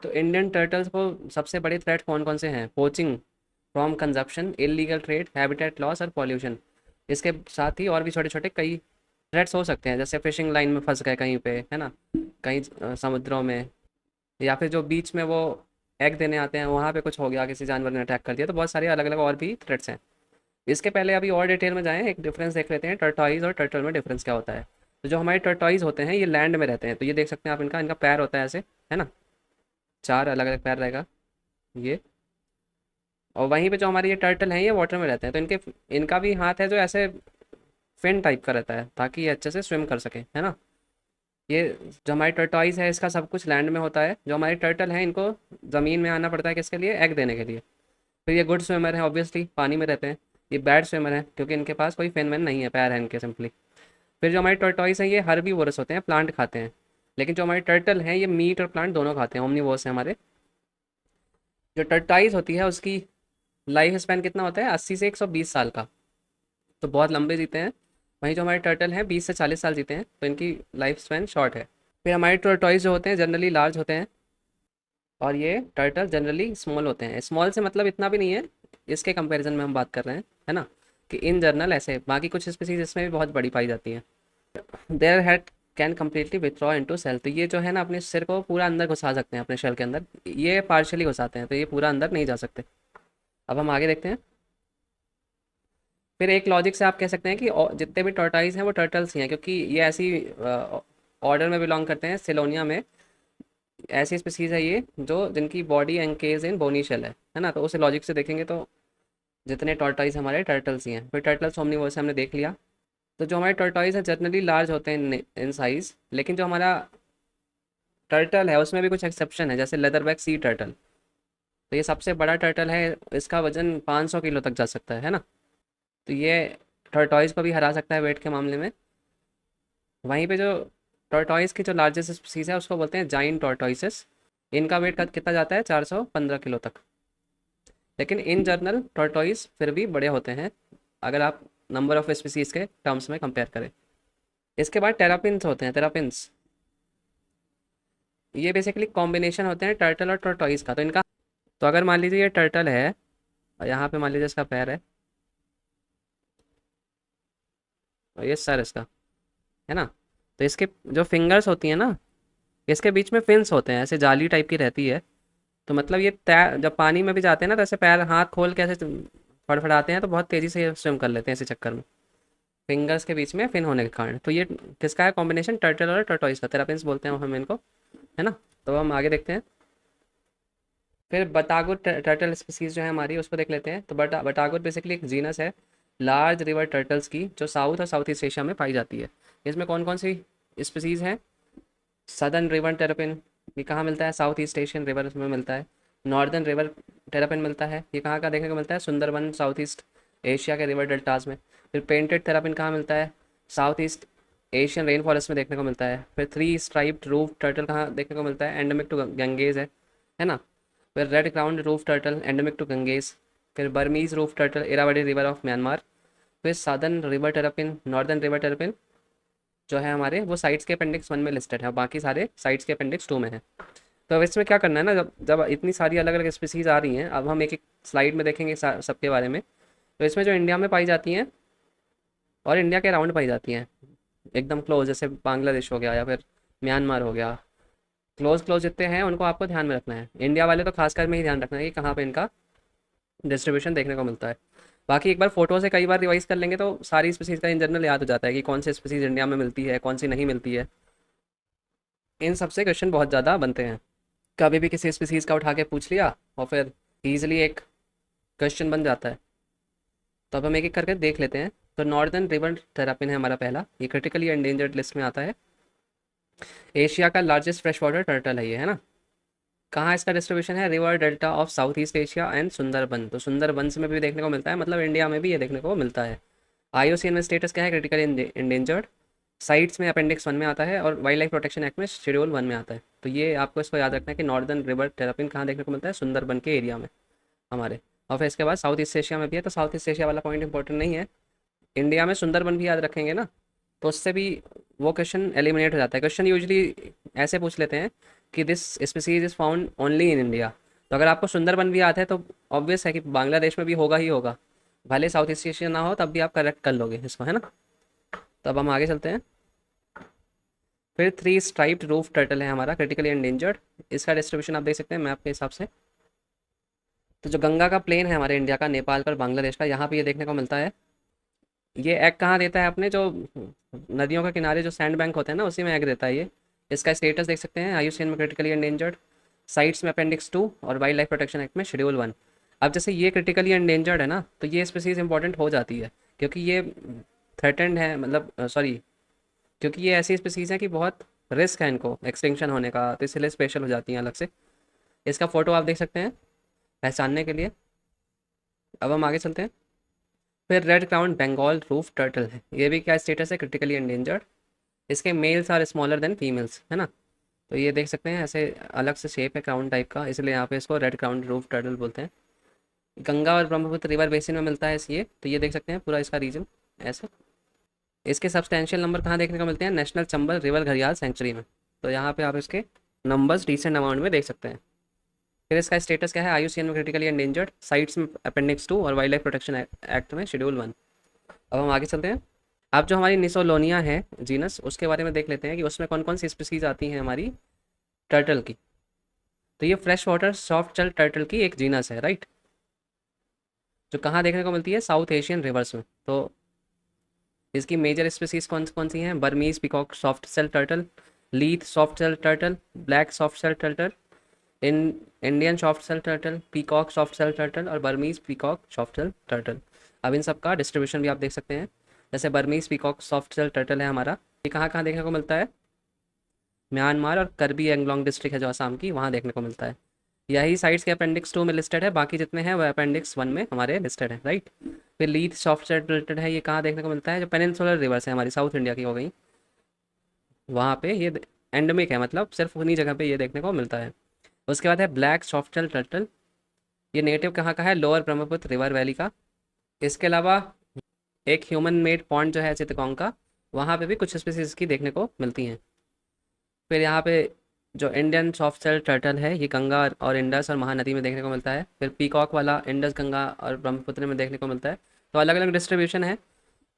तो इंडियन टर्टल्स को सबसे बड़े थ्रेट कौन कौन से हैं, poaching, from consumption, illegal trade, habitat loss और पॉल्यूशन। इसके साथ ही और भी छोटे छोटे कई थ्रेट्स हो सकते हैं, जैसे फिशिंग लाइन में फंस गए कहीं पे, है ना, कहीं समुद्रों में, या फिर जो बीच में वो एग देने आते हैं वहाँ पे कुछ हो गया, किसी जानवर ने अटैक कर दिया। तो बहुत सारे अलग अलग और भी थ्रेट्स हैं। इसके पहले अभी और डिटेल में जाएँ, एक डिफरेंस देख लेते हैं टर्टॉइज और टर्टल में डिफरेंस क्या होता है। तो जो हमारे टर्टॉइज होते हैं ये लैंड में रहते हैं, तो ये देख सकते हैं आप, इनका इनका पैर होता है ऐसे, है ना, 4 अलग अलग पैर रहेगा ये। और वहीं पे जो हमारे ये टर्टल हैं ये वाटर में रहते हैं, तो इनके इनका भी हाथ है जो ऐसे फिन टाइप का रहता है, ताकि ये अच्छे से स्विम कर सके, है ना। ये जो हमारी टर्टॉइज है इसका सब कुछ लैंड में होता है। जो हमारे टर्टल हैं इनको ज़मीन में आना पड़ता है, किसके लिए, एग देने के लिए। फिर ये गुड स्विमर है, ऑब्वियसली पानी में रहते हैं। ये बैड स्विमर है क्योंकि इनके पास कोई फिन विन नहीं है, पैर है इनके सिंपली। फिर जो हमारे टर्टॉइज हैं ये हर्बीवोरस होते हैं, प्लांट खाते हैं। लेकिन जो हमारे टर्टल हैं ये मीट और प्लांट दोनों खाते हैं, ओमनीवोरस है हमारे। जो टर्टॉइज होती है उसकी लाइफ स्पैन कितना होता है, 80 से 120 साल का, तो बहुत लंबे जीते हैं। वहीं जो हमारे टर्टल हैं 20 से 40 साल जीते हैं, तो इनकी लाइफ स्पैन शॉर्ट है। फिर हमारे टर्टॉइज जो होते हैं जनरली लार्ज होते हैं, और ये टर्टल जनरली स्मॉल होते हैं। स्मॉल से मतलब इतना भी नहीं है, इसके कंपैरिजन में हम बात कर रहे हैं, है ना, कि इन जनरल ऐसे बाकी कुछ स्पीसीज इसमें भी बहुत बड़ी पाई जाती हैं। Their head can completely withdraw into shell. तो ये जो है ना अपने सिर को पूरा अंदर घुसा सकते हैं अपने शेल के अंदर, ये पार्शियली घुसाते हैं, तो ये पूरा अंदर नहीं जा सकते। अब हम आगे देखते हैं। फिर एक लॉजिक से आप कह सकते हैं कि जितने भी टर्टाइज हैं वो टर्टल्स ही हैं, क्योंकि ये ऐसी ऑर्डर में बिलोंग करते हैं, सिलोनिया में। ऐसी स्पीसीज है ये जो जिनकी बॉडी एंकेज इन बोनी शेल है ना। तो उस लॉजिक से देखेंगे तो जितने टर्टाइज हमारे टर्टल्स ही हैं। फिर टर्टल्स ओमनिवोरस हमने देख लिया। तो जो हमारे टर्टॉइज हैं जनरली लार्ज होते हैं इन साइज़, लेकिन जो हमारा टर्टल है उसमें भी कुछ एक्सेप्शन है, जैसे लेदरबैक सी टर्टल। तो ये सबसे बड़ा टर्टल है, इसका वजन 500 किलो तक जा सकता है ना। तो ये टर्टॉइज को भी हरा सकता है वेट के मामले में। वहीं पे जो टर्टॉइज की जो लार्जेस्ट स्पीसीज है उसको बोलते हैं जाइंट टर्टॉइसेस। इनका वेट कितना जाता है, 415 किलो तक। लेकिन इन जनरल टर्टॉइज फिर भी बड़े होते हैं अगर आप नंबर ऑफ स्पीसीज के टर्म्स में कंपेयर करें। इसके बाद टेरापिन्स होते हैं, टेरापिन्स ये बेसिकली कॉम्बिनेशन होते हैं टर्टल और टर्टॉइज का। तो इनका, तो अगर मान लीजिए ये टर्टल है और यहाँ पे मान लीजिए इसका पैर है और ये सर इसका, है ना। तो इसके जो फिंगर्स होती हैं ना, इसके बीच में फिन्स होते हैं, ऐसे जाली टाइप की रहती है। तो मतलब ये तैर जब पानी में भी जाते हैं ना, तो ऐसे पैर हाथ खोल के ऐसे फड़फड़ाते हैं, तो बहुत तेज़ी से स्विम कर लेते हैं इसी चक्कर में, फिंगर्स के बीच में फिन होने के कारण। तो ये किसका है कॉम्बिनेशन, टर्टल और टर्टॉइज का, टेरापिन्स बोलते हैं हम इनको, है ना। तो हम आगे देखते हैं। फिर बतागुर टर्टल स्पीसीज जो है हमारी उसको देख लेते हैं। तो बतागुर बेसिकली एक जीनस है लार्ज रिवर टर्टल्स की, जो साउथ और साउथ ईस्ट एशिया में पाई जाती है। इसमें कौन कौन सी स्पीसीज हैं, सदर्न रिवर टेरापिन, ये कहाँ मिलता है, साउथ ईस्ट एशियन रिवर में मिलता है। नॉर्दर्न रिवर टेरापिन मिलता है, ये कहाँ का देखने को मिलता है, सुंदरबन साउथ ईस्ट एशिया के रिवर डेल्टाज में। फिर पेंटेड टेरापिन कहाँ मिलता है, south east Asian rain forest में देखने को मिलता है। फिर 3 स्ट्राइप्ड रूफ टर्टल कहाँ देखने को मिलता है, एंडेमिक टू गंगेज है ना। फिर red crown roof turtle endemic to Ganges, फिर Burmese roof turtle Irrawaddy river of Myanmar, फिर southern river terrapin, northern river terrapin जो है हमारे वो साइट्स के अपेंडिक्स 1 में लिस्टेड है, और बाकी सारे साइट्स के अपेंडिक्स 2 में है। तो अब इसमें क्या करना है ना, जब जब इतनी सारी अलग अलग स्पीसीज आ रही हैं, अब हम एक एक स्लाइड में देखेंगे सबके बारे में। तो इसमें जो इंडिया में पाई जाती हैं और इंडिया के अराउंड पाई जाती हैं एकदम क्लोज, जैसे बांग्लादेश हो गया या फिर म्यांमार हो गया, क्लोज क्लोज जितने हैं उनको आपको ध्यान में रखना है। इंडिया वाले तो खासकर में ही ध्यान रखना है कि कहाँ पे इनका डिस्ट्रीब्यूशन देखने को मिलता है। बाकी एक बार फोटो से कई बार रिवाइज कर लेंगे तो सारी स्पीसीज का इन जनरल याद हो जाता है कि कौन सी स्पीसीज इंडिया में मिलती है, कौन सी नहीं मिलती है। इन सबसे क्वेश्चन बहुत ज़्यादा बनते हैं, कभी भी किसी स्पीसीज का उठा के पूछ लिया और फिर ईजिली एक क्वेश्चन बन जाता है। तो अब हम एक एक करके देख लेते हैं। तो नॉर्दर्न रिवर टेरापिन है हमारा पहला, ये क्रिटिकली एंडेंजर्ड लिस्ट में आता है। एशिया का लार्जेस्ट फ्रेश वाटर टर्टल है ये, है ना। कहाँ इसका डिस्ट्रीब्यूशन है, river delta of south east Asia and Sundarban, तो सुंदरबंस में भी देखने को मिलता है, मतलब इंडिया में भी ये देखने को मिलता है। आईयूसीएन में स्टेटस क्या है, क्रिटिकली इंडेंजर्ड। साइट्स में अपेंडिक्स 1 में आता है और वाइल्ड लाइफ प्रोटेक्शन एक्ट में शेड्यूल 1 में आता है। तो ये आपको इसको याद रखना है कि नॉर्दर्न रिवर टेरापिन कहाँ देखने को मिलता है, सुंदरबन के एरिया में हमारे। और फिर इसके बाद साउथ ईस्ट एशिया में भी है, तो साउथ ईस्ट एशिया वाला पॉइंट इंपॉर्टेंट नहीं है। इंडिया में सुंदरबन भी याद रखेंगे ना, तो उससे भी वो क्वेश्चन एलिमिनेट हो जाता है। क्वेश्चन यूजली ऐसे पूछ लेते हैं कि this species is found only in India, तो अगर आपको सुंदरबन भी आता है तो ऑब्वियस है कि बांग्लादेश में भी होगा ही होगा, भले साउथ ईस्ट एशिया ना हो तब भी आप करेक्ट कर लोगे इसको, है ना। तो अब हम आगे चलते हैं। फिर 3 स्ट्राइप्ड रूफ टर्टल है हमारा, क्रिटिकली एंडेंजर्ड। इसका डिस्ट्रीब्यूशन आप देख सकते हैं मैप के हिसाब से। तो जो गंगा का प्लेन है हमारे इंडिया का, नेपाल का और बांग्लादेश का, यहाँ पे ये देखने को मिलता है। ये एग कहाँ देता है अपने, जो नदियों के किनारे जो सैंड बैंक होते हैं ना, उसी में एग देता है ये। इसका स्टेटस देख सकते हैं, आईयूसीएन में क्रिटिकली एंडेंजर्ड, साइट्स में अपेंडिक्स 2 और वाइल्ड लाइफ प्रोटेक्शन एक्ट में शेड्यूल 1। अब जैसे ये क्रिटिकली एंडेंजर्ड है ना, तो ये स्पीसीज इंपॉर्टेंट हो जाती है क्योंकि ये थ्रेटेंड है, मतलब सॉरी, क्योंकि ये ऐसी स्पीसीज हैं कि बहुत रिस्क है इनको एक्सटिंक्शन होने का, तो इसलिए स्पेशल हो जाती हैं अलग से। इसका फोटो आप देख सकते हैं पहचानने के लिए। अब हम आगे चलते हैं। फिर red crown Bengal roof turtle है, ये भी क्या स्टेटस है, क्रिटिकली एंडेंजर्ड। इसके males are smaller than females, है ना। तो ये देख सकते हैं ऐसे अलग से शेप है क्राउन टाइप का, इसलिए यहाँ पे इसको रेड क्राउन रूफ टर्टल बोलते हैं। गंगा और ब्रह्मपुत्र रिवर बेसिन में मिलता है ये, तो ये देख सकते हैं पूरा इसका रीजन ऐसे। इसके सब्सटेंशियल नंबर कहाँ देखने को मिलते हैं, नेशनल चंबल रिवर घड़ियाल सेंचुरी में, तो यहाँ पे आप इसके नंबर्स डिसेंट अमाउंट में देख सकते हैं। फिर इसका स्टेटस क्या है, आईयूसीएन में क्रिटिकली एंडेंजर्ड, साइट्स में अपेंडिक्स 2 और वाइल्ड लाइफ प्रोटेक्शन एक्ट में शेड्यूल 1। अब हम आगे चलते हैं। अब जो हमारी निसोलोनिया है जीनस, उसके बारे में देख लेते हैं कि उसमें कौन कौन सी स्पीसीज आती हैं हमारी टर्टल की। तो ये fresh water soft shell turtle की एक जीनस है, राइट, जो कहाँ देखने को मिलती है, साउथ एशियन रिवर्स में। तो इसकी मेजर स्पीसीज कौन कौन सी हैं, Burmese peacock soft shell turtle, Leith soft shell turtle, black soft shell turtle, इन Indian soft shell turtle, peacock soft shell turtle और Burmese peacock soft shell turtle. अब इन सब का डिस्ट्रीब्यूशन भी आप देख सकते हैं। जैसे Burmese peacock soft shell turtle है हमारा, ये कहाँ कहाँ देखने को मिलता है, म्यांमार और करबी एंगलोंग डिस्ट्रिक्ट है जो असम की, वहाँ देखने को मिलता है। यही साइट्स के अपेंडिक्स 2 में लिस्टेड है, बाकी जितने हैं वो अपेंडिक्स 1 में हमारे लिस्टेड है, राइट। फिर लीथ सॉफ्ट सेल टर्टल है, ये कहाँ देखने को मिलता है, जो पेनिनसुलर रिवर्स है हमारी साउथ इंडिया की हो गई, वहाँ पे ये एंडेमिक है, मतलब सिर्फ उन्हीं जगह पे ये देखने को मिलता है। उसके बाद है ब्लैक सॉफ्ट शेल टर्टल, ये नेटिव कहाँ का है, लोअर ब्रह्मपुत्र रिवर वैली का। इसके अलावा एक ह्यूमन मेड पॉन्ड जो है चितगोंग का, वहाँ पे भी कुछ स्पीसीज की देखने को मिलती हैं। फिर यहाँ पे जो इंडियन सॉफ्ट शेल टर्टल है, ये गंगा और इंडस और महानदी में देखने को मिलता है। फिर पीकॉक वाला इंडस गंगा और ब्रह्मपुत्र में देखने को मिलता है। तो अलग अलग डिस्ट्रीब्यूशन है,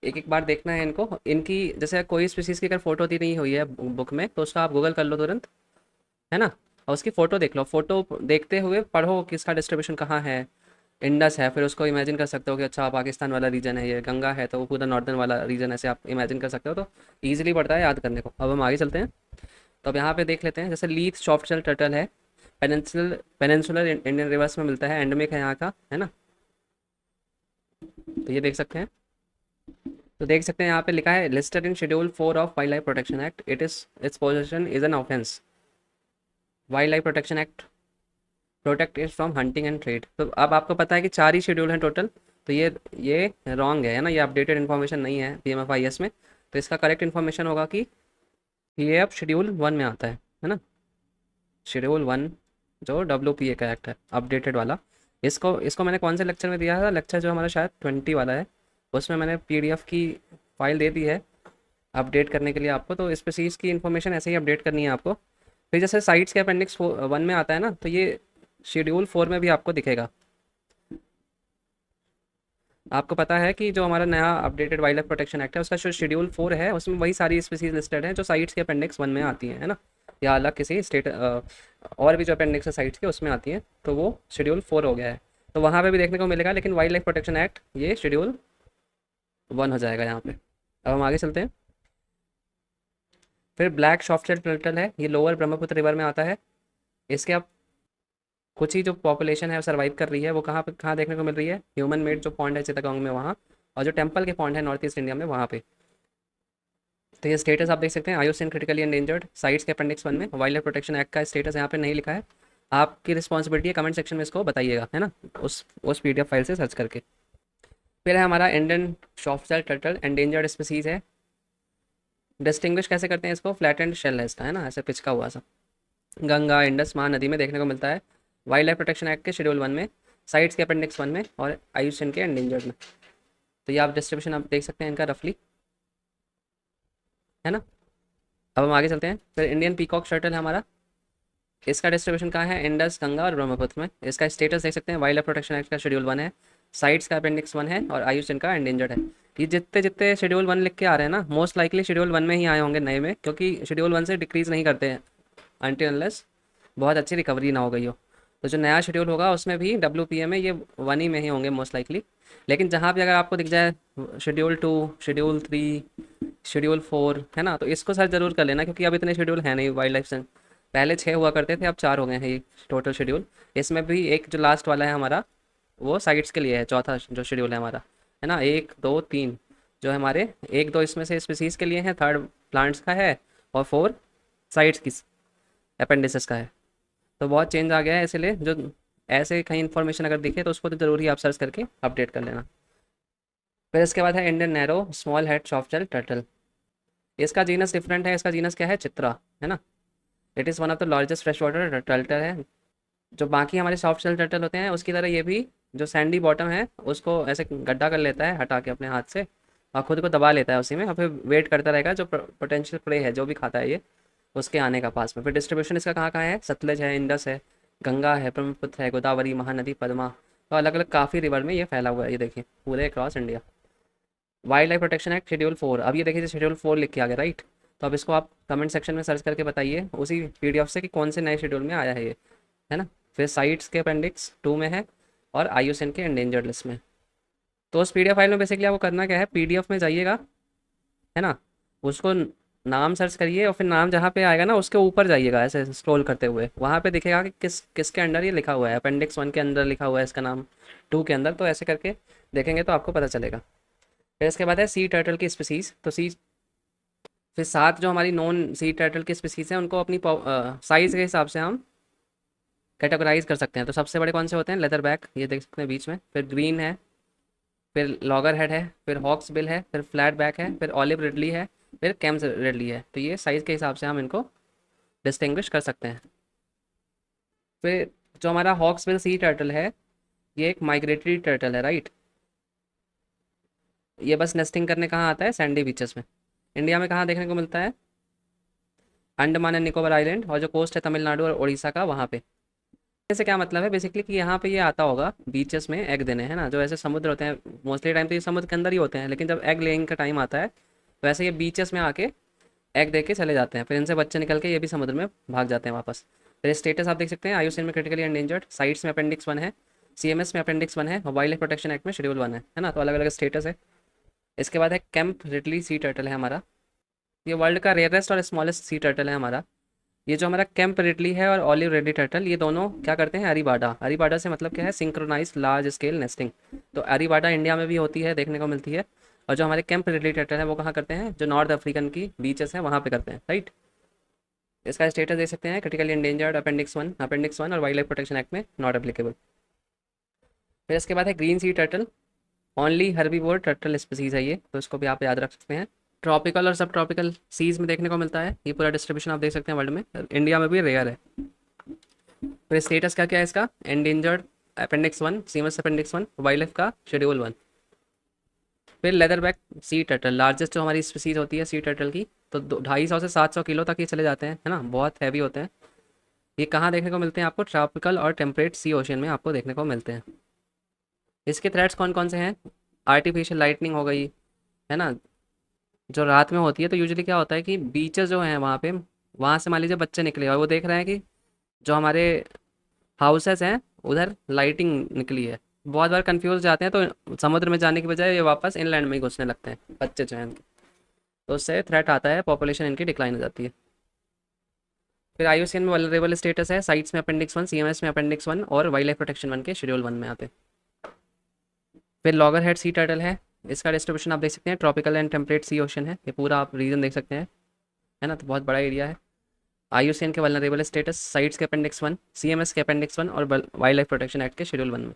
एक एक बार देखना है इनको। इनकी जैसे कोई स्पीसीज़ की अगर फोटो दी नहीं हुई है बुक में, तो उसका आप गूगल कर लो तुरंत, है ना, और उसकी फ़ोटो देख लो, फ़ोटो देखते हुए पढ़ो कि इसका डिस्ट्रीब्यूशन कहाँ है। इंडस है, फिर उसको इमेजिन कर सकते हो कि अच्छा पाकिस्तान वाला रीजन है, ये गंगा है तो वो पूरा नॉर्दर्न वाला रीजन, ऐसे आप इमेजिन कर सकते हो, तो ईजिली पड़ता है याद करने को। अब हम आगे चलते हैं। तो अब यहाँ पे देख लेते हैं, जैसे लीथ सॉफ्ट शेल टर्टल है, पेनिनसुलर इंडियन रिवर्स में मिलता है, एंडेमिक है यहाँ का, है ना। तो ये देख सकते हैं, तो देख सकते हैं यहाँ पे लिखा है listed in schedule 4 of wild life protection act, it's possession is an offence, wild life protection act protect is from hunting and trade. तो अब आपको पता है कि 4 ही शेड्यूल हैं टोटल, तो ये रॉन्ग है ना, ये अपडेटेड इन्फॉर्मेशन नहीं है PMFIS में। तो इसका करेक्ट इन्फॉर्मेशन होगा कि ये अब शेड्यूल 1 में आता है ना, शेड्यूल 1 जो WPA का एक्ट है अपडेटेड वाला। इसको इसको मैंने कौन से लेक्चर में दिया था, लेक्चर जो हमारा शायद 20 वाला है, उसमें मैंने PDF की फाइल दे दी है अपडेट करने के लिए आपको। तो स्पीसीज की इन्फॉर्मेशन ऐसे ही अपडेट करनी है आपको। फिर जैसे साइट्स के अपेंडिक्स 1 में आता है ना, तो ये शेड्यूल 4 में भी आपको दिखेगा। आपको पता है कि जो हमारा नया updated wild life protection act है, उसका जो शेड्यूल 4 है उसमें वही सारी स्पीसीज लिस्टेड हैं जो साइट्स के अपेंडिक्स 1 में आती हैं, है ना, या अलग किसी स्टेट और भी जो अपेंडिक्स है साइट्स के उसमें आती हैं, तो वो शेड्यूल 4 हो गया है। तो वहाँ पे भी देखने को मिलेगा, लेकिन वाइल्ड लाइफ प्रोटेक्शन एक्ट ये शेड्यूल 1 हो जाएगा यहाँ पे। अब हम आगे चलते हैं। फिर ब्लैक शॉफ्टेल टर्टल है, ये लोअर ब्रह्मपुत्र रिवर में आता है। इसके अब कुछ ही जो पॉपुलेशन है वो सर्वाइव कर रही है, वो कहाँ पे कहाँ देखने को मिल रही है, ह्यूमन मेड जो पॉन्ड है चिटागोंग में वहाँ, और जो टेम्पल के पॉन्ड है नॉर्थ ईस्ट इंडिया में वहाँ पे। तो ये स्टेटस आप देख सकते हैं, आईयूसीएन क्रिटिकली एंडेंजर्ड साइट्स के अपेंडिक्स 1 में। वाइल्ड लाइफ प्रोटेक्शन एक्ट का स्टेटस यहाँ पे नहीं लिखा है, आपकी रिस्पॉन्सिबिलिटी है कमेंट सेक्शन में इसको बताइएगा, है ना, उस PDF फाइल से सर्च करके। फिर है हमारा इंडियन शॉफ्टशेल टर्टल, एंडेंजर्ड स्पीसीज है। डिस्टिंग्विश कैसे करते हैं इसको, फ्लैटेंड शेल है इसका, है ना, ऐसे पिचका हुआ सा। गंगा इंडस महानदी में देखने को मिलता है, वाइल्ड लाइफ प्रोटेक्शन एक्ट के शेड्यूल 1 में, साइट्स के अपेंडिक्स 1 में, और आईयूसीएन के एंडेंजर्ड में। तो ये आप डिस्ट्रीब्यूशन आप देख सकते हैं इनका रफली, है ना। अब हम आगे चलते हैं। फिर इंडियन पीकॉक शर्टल है हमारा, इसका डिस्ट्रीब्यूशन कहाँ है, इंडस गंगा और ब्रह्मपुत्र में। इसका स्टेटस देख सकते हैं, वाइल्ड लाइफ प्रोटेक्शन एक्ट का शेड्यूल 1 है, साइट्स का अपेंडिक्स 1 है, और आईयूसीएन का एंडेंजर्ड है। ये जितने जितने शेड्यूल 1 लिख के आ रहे हैं ना, मोस्ट लाइकली शेड्यूल 1 में ही आए होंगे नए में, क्योंकि शेड्यूल 1 से डिक्रीज़ नहीं करते हैं अनटिल अनलेस बहुत अच्छी रिकवरी ना हो गई हो। तो जो नया शेड्यूल होगा उसमें भी WPA में ये 1 ही में ही होंगे मोस्ट लाइकली। लेकिन जहाँ भी अगर आपको दिख जाए शेड्यूल 2, शेड्यूल 3, शेड्यूल 4, है ना, तो इसको सर्च जरूर कर लेना, क्योंकि अब इतने शेड्यूल हैं नहीं वाइल्ड लाइफ से। पहले 6 हुआ करते थे, अब 4 हो गए हैं ये टोटल शेड्यूल। इसमें भी एक जो लास्ट वाला है हमारा, वो साइट्स के लिए है, चौथा जो शेड्यूल है हमारा, है ना, 1 2 3 जो है हमारे, 1 2 इसमें से स्पीसीज के लिए है, 3rd प्लांट्स का है, और 4 साइट्स की अपेंडिसेस का है। तो बहुत चेंज आ गया है, इसीलिए जो ऐसे कहीं इन्फॉर्मेशन अगर दिखे तो उसको तो ज़रूरी आप सर्च करके अपडेट कर लेना। फिर इसके बाद है Indian narrow small head softshell turtle. इसका जीनस डिफरेंट है, इसका जीनस क्या है, चित्रा, है ना। It is one of the largest fresh water turtle है। जो बाकी हमारे सॉफ्ट शेल टर्टल होते हैं उसकी तरह ये भी जो सैंडी बॉटम है उसको ऐसे गड्ढा कर लेता है हटा के अपने हाथ से, और खुद को दबा लेता है उसी में, और फिर वेट करता रहेगा जो पोटेंशियल प्रे है जो भी खाता है ये, उसके आने का पास में। फिर डिस्ट्रीब्यूशन इसका कहाँ कहाँ है, सतलज है, इंडस है, गंगा है, ब्रह्मपुत्र है, गोदावरी, महानदी, पद्मा, तो अलग अलग काफ़ी रिवर में ये फैला हुआ है, ये देखिए पूरे across India. Wild life protection act schedule 4, अब ये देखिए शेड्यूल 4 लिख के आ गया, राइट। तो अब इसको आप कमेंट सेक्शन में सर्च करके बताइए उसी PDF से कि कौन से नए शेड्यूल में आया है ये, है ना। फिर साइट्स के अपेंडिक्स 2 में है, और आईयूसीएन के एंडेंजर्ड लिस्ट में। तो उस PDF फाइल में बेसिकली आपको करना क्या है, PDF में जाइएगा, है ना, उसको नाम सर्च करिए, और फिर नाम जहाँ पे आएगा ना उसके ऊपर जाइएगा ऐसे स्क्रॉल करते हुए, वहाँ पे दिखेगा कि किसके अंडर ये लिखा हुआ है, अपेंडिक्स 1 के अंदर लिखा हुआ है इसका नाम, 2 के अंदर, तो ऐसे करके देखेंगे तो आपको पता चलेगा। फिर इसके बाद है सी टर्टल की स्पीसीज, तो सी फिर 7 जो हमारी नॉन सी टर्टल की स्पीसीज हैं उनको अपनी साइज़ के हिसाब से हम कैटेगराइज कर सकते हैं। तो सबसे बड़े कौन से होते हैं, लेदर बैक, ये देख सकते हैं बीच में, फिर ग्रीन है, फिर लॉगर हेड है, फिर हॉक्स बिल है, फिर फ्लैट बैक है, फिर ऑलिव रिडली है, फिर कैम्स रिडली है। तो ये साइज़ के हिसाब से हम इनको डिस्टिंग्विश कर सकते हैं। फिर जो हमारा हॉक्स बिल सी टर्टल है, ये एक माइग्रेटरी टर्टल है, राइट। ये बस नेस्टिंग करने कहाँ आता है, सैंडी बीचेस में। इंडिया में कहाँ देखने को मिलता है, अंडमान एंड निकोबार आइलैंड, और जो कोस्ट है तमिलनाडु और उड़ीसा का, वहाँ पे। से क्या मतलब है बेसिकली कि यहाँ पे ये आता होगा बीचेस में एग देने, है ना, जो ऐसे समुद्र होते हैं मोस्टली टाइम तो ये समुद्र के अंदर ही होते हैं, लेकिन जब एग लेइंग का टाइम आता है तो ऐसे ये बीचेस में आके एग दे के चले जाते हैं, फिर इनसे बच्चे निकल के ये भी समुद्र में भाग जाते हैं वापस। फिर स्टेटस आप देख सकते हैं, आईयूसीएन में क्रिटिकली एंडेंजर्ड, साइट्स में अपेंडिक्स 1 है, CMS में अपेंडिक्स 1 है, और वाइल्ड लाइफ प्रोटेक्शन एक्ट में शेड्यूल 1 है ना, तो अलग अलग स्टेटस है। इसके बाद है कैंप रिडली सी टर्टल है हमारा, ये वर्ल्ड का रेयरेस्ट और स्मॉलेस्ट सी टर्टल है हमारा। ये जो हमारा कैंप रिडली है और ऑलिव रेडी टर्टल, ये दोनों क्या करते हैं, अरीबाडा, अरीबाडा से मतलब क्या है, सिंक्रोनाइज लार्ज स्केल नेस्टिंग। तो अरीबाडा इंडिया में भी होती है, देखने को मिलती है। और जो हमारे कैंप रिडली टर्टल है वो कहाँ करते हैं, जो नॉर्थ अफ्रीकन की बीचेस हैं वहाँ पे करते हैं, राइट। इसका स्टेटस देख सकते हैं, क्रिटिकली एंडेंजर्ड, अपेंडिक्स 1 और वाइल्ड लाइफ प्रोटेक्शन एक्ट में नॉट एप्लीकेबल। फिर इसके बाद है green sea turtle, only herbivore turtle species है ये, तो इसको भी आप याद रख सकते हैं। ट्रॉपिकल और सब ट्रॉपिकल सीज में देखने को मिलता है, ये पूरा डिस्ट्रीब्यूशन आप देख सकते हैं वर्ल्ड में, इंडिया में भी रेयर है। फिर स्टेटस क्या क्या है इसका, endangered appendix 1, CMS appendix 1, wild life का शेड्यूल 1। फिर leather back sea turtle, largest जो हमारी स्पीसीज होती है सी टर्टल की, तो 250 से 700 किलो तक ये चले जाते हैं, है ना, बहुत हैवी होते हैं। ये कहाँ देखने को मिलते हैं आपको, ट्रॉपिकल और टेम्परेट सी ओशन में आपको देखने को मिलते हैं। इसके थ्रेट्स कौन कौन से हैं, आर्टिफिशियल लाइटनिंग हो गई, है ना, जो रात में होती है। तो यूजुअली क्या होता है कि बीचेस जो हैं वहाँ पे, वहाँ से मान लीजिए बच्चे निकले और वो देख रहे हैं कि जो हमारे हाउसेस हैं उधर लाइटिंग निकली है, बहुत बार कंफ्यूज जाते हैं, तो समुद्र में जाने की बजाय ये वापस इनलैंड में ही घुसने लगते हैं बच्चे जो हैं इनके। तो उससे थ्रेट आता है, पॉपुलेशन इनकी डिक्लाइन हो जाती है। फिर आईयूसीएन में वल्नरेबल स्टेटस है, साइट्स में अपेंडिक्स 1, सीएमएस में अपेंडिक्स 1 और वाइल्ड लाइफ प्रोटेक्शन 1 के शेड्यूल 1 में आते हैं। फिर लॉगर हेड सी टर्टल है, इसका डिस्ट्रीब्यूशन आप देख सकते हैं, tropical and temperate sea ocean है, ये पूरा आप रीजन देख सकते हैं, है ना, तो बहुत बड़ा एरिया है। आईयूसीएन के वल्नरेबल स्टेटस, साइट्स के अपेंडिक्स 1, सीएमएस के अपेंडिक्स 1 और वाइल्ड लाइफ प्रोटेक्शन एक्ट के शेड्यूल 1 में।